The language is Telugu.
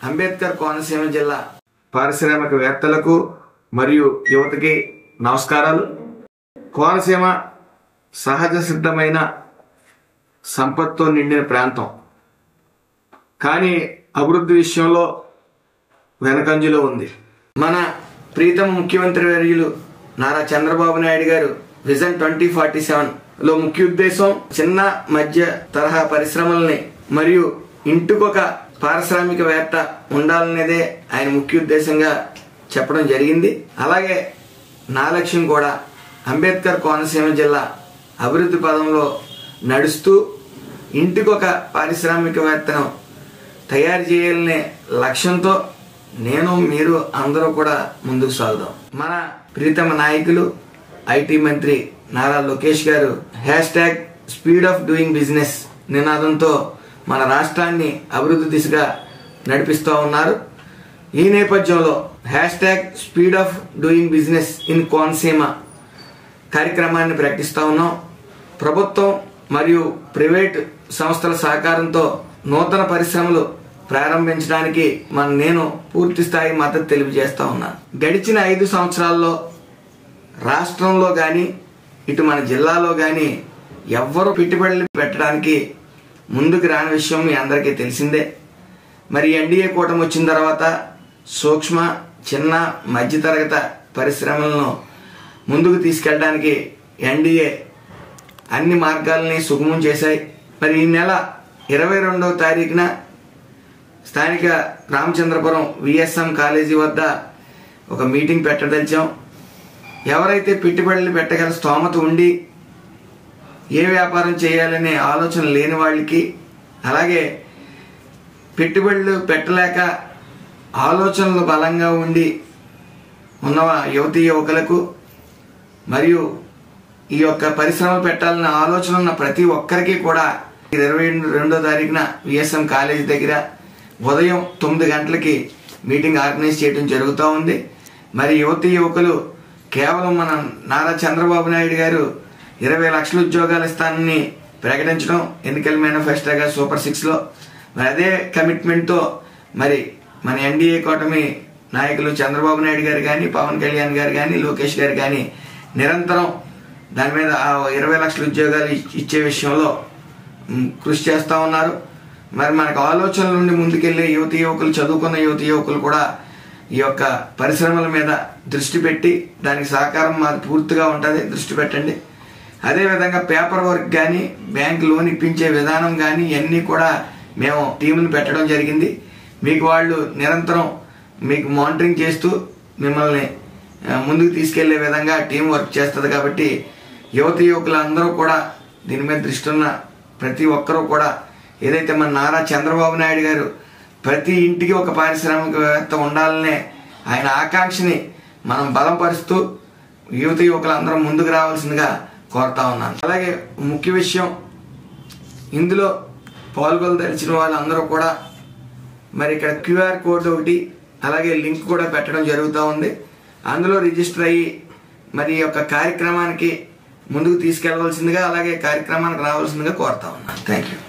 అంబేద్కర్ కోనసీమ జిల్లా పారిశ్రామికవేత్తలకు మరియు యువతకి నమస్కారాలు. కోనసీమ సహజ సిద్ధమైన సంపత్తో నిండిన ప్రాంతం, కానీ అభివృద్ధి విషయంలో వెనకంజలో ఉంది. మన ప్రీతమ ముఖ్యమంత్రి వర్యులు నారా చంద్రబాబు నాయుడు గారు విజన్ 2047లో ముఖ్య ఉద్దేశం చిన్న మధ్య తరహా పరిశ్రమల్ని మరియు ఇంటికొక పారిశ్రామికవేత్త ఉండాలనేదే ఆయన ముఖ్య ఉద్దేశంగా చెప్పడం జరిగింది. అలాగే నా లక్ష్యం కూడా అంబేద్కర్ కోనసీమ జిల్లా అభివృద్ధి పదంలో నడుస్తూ ఇంటికొక పారిశ్రామికవేత్తను తయారు చేయాలనే లక్ష్యంతో నేను మీరు అందరూ కూడా ముందుకు సాగుదాం. మన ప్రీతమ నాయకులు ఐటీ మంత్రి నారా లోకేష్ గారు #స్పీడ్ ఆఫ్ డూయింగ్ బిజినెస్ నినాదంతో మన రాష్ట్రాన్ని అభివృద్ధి దిశగా నడిపిస్తూ ఉన్నారు. ఈ నేపథ్యంలో #speed of doing business in Konaseema కార్యక్రమాన్ని ప్రకటిస్తూ ఉన్నాం. ప్రభుత్వం మరియు ప్రైవేట్ సంస్థల సహకారంతో నూతన పరిశ్రమలు ప్రారంభించడానికి నేను పూర్తి స్థాయి మద్దతు తెలియజేస్తా ఉన్నాను. గడిచిన 5 సంవత్సరాల్లో రాష్ట్రంలో కానీ ఇటు మన జిల్లాలో కానీ ఎవ్వరూ పెట్టుబడులు పెట్టడానికి ముందుకు రాని విషయం మీ అందరికీ తెలిసిందే. మరి ఎన్డీఏ కూటమి వచ్చిన తర్వాత సూక్ష్మ చిన్న మధ్యతరగతి పరిశ్రమలను ముందుకు తీసుకెళ్ళడానికి ఎన్డీఏ అన్ని మార్గాలని సుగమం చేశాయి. మరి ఈ నెల 22వ తారీఖున స్థానిక రామచంద్రపురం విఎస్ఎం కాలేజీ వద్ద ఒక మీటింగ్ పెట్టదలిచాం. ఎవరైతే పెట్టుబడులు పెట్టగల స్తోమత ఉండి ఏ వ్యాపారం చేయాలనే ఆలోచన లేని వాళ్ళకి, అలాగే పెట్టుబడులు పెట్టలేక ఆలోచనలు బలంగా ఉండి ఉన్న యువతీ యువకులకు మరియు ఈ యొక్క పరిశ్రమలు పెట్టాలన్న ఆలోచన ఉన్న ప్రతి ఒక్కరికి కూడా 22వ తారీఖున విఎస్ఎం కాలేజీ దగ్గర ఉదయం 9 గంటలకి మీటింగ్ ఆర్గనైజ్ చేయడం జరుగుతూ ఉంది. మరి యువతీ యువకులు కేవలం మన నారా చంద్రబాబు నాయుడు గారు 20 లక్షల ఉద్యోగాలు ఇస్తానని ప్రకటించడం ఎన్నికల మేనిఫెస్టోగా సూపర్ 6లో, మరి అదే కమిట్మెంట్తో మరి మన ఎన్డీఏ కూటమి నాయకులు చంద్రబాబు నాయుడు గారు కానీ, పవన్ కళ్యాణ్ గారు కానీ, లోకేష్ గారు కానీ నిరంతరం దాని మీద 20 లక్షల ఉద్యోగాలు ఇచ్చే విషయంలో కృషి చేస్తూ ఉన్నారు. మరి మనకు ఆలోచనల నుండి ముందుకెళ్లే యువతీ యువకులు, చదువుకున్న యువతీ యువకులు కూడా ఈ యొక్క పరిశ్రమల మీద దృష్టి పెట్టి దానికి సహకారం మాది పూర్తిగా ఉంటుంది, దృష్టి పెట్టండి. అదేవిధంగా పేపర్ వర్క్ కానీ, బ్యాంక్ లోన్ ఇప్పించే విధానం కానీ ఇవన్నీ కూడా మేము టీంని పెట్టడం జరిగింది. మీకు వాళ్ళు నిరంతరం మీకు మానిటరింగ్ చేస్తూ మిమ్మల్ని ముందుకు తీసుకెళ్లే విధంగా టీం వర్క్ చేస్తుంది. కాబట్టి యువతీ యువకులందరూ కూడా దీని మీద దృష్టి ఉన్న ప్రతి ఒక్కరూ కూడా ఏదైతే మన నారా చంద్రబాబు నాయుడు గారు ప్రతి ఇంటికి ఒక పారిశ్రామికవేత్త ఉండాలనే ఆయన ఆకాంక్షని మనం బలపరుస్తూ యువతీ యువకులందరూ ముందుకు రావాల్సిందిగా కోరుతా ఉన్నాను. అలాగే ముఖ్య విషయం, ఇందులో పాల్గొనదలిచిన వాళ్ళందరూ కూడా మరి ఇక్కడ QR కోడ్ ఒకటి అలాగే లింక్ కూడా పెట్టడం జరుగుతూ ఉంది. అందులో రిజిస్టర్ అయ్యి మరి ఈ యొక్క కార్యక్రమానికి ముందుకు తీసుకెళ్లవలసిందిగా, అలాగే కార్యక్రమానికి రావాల్సిందిగా కోరుతా ఉన్నాను. Thank you.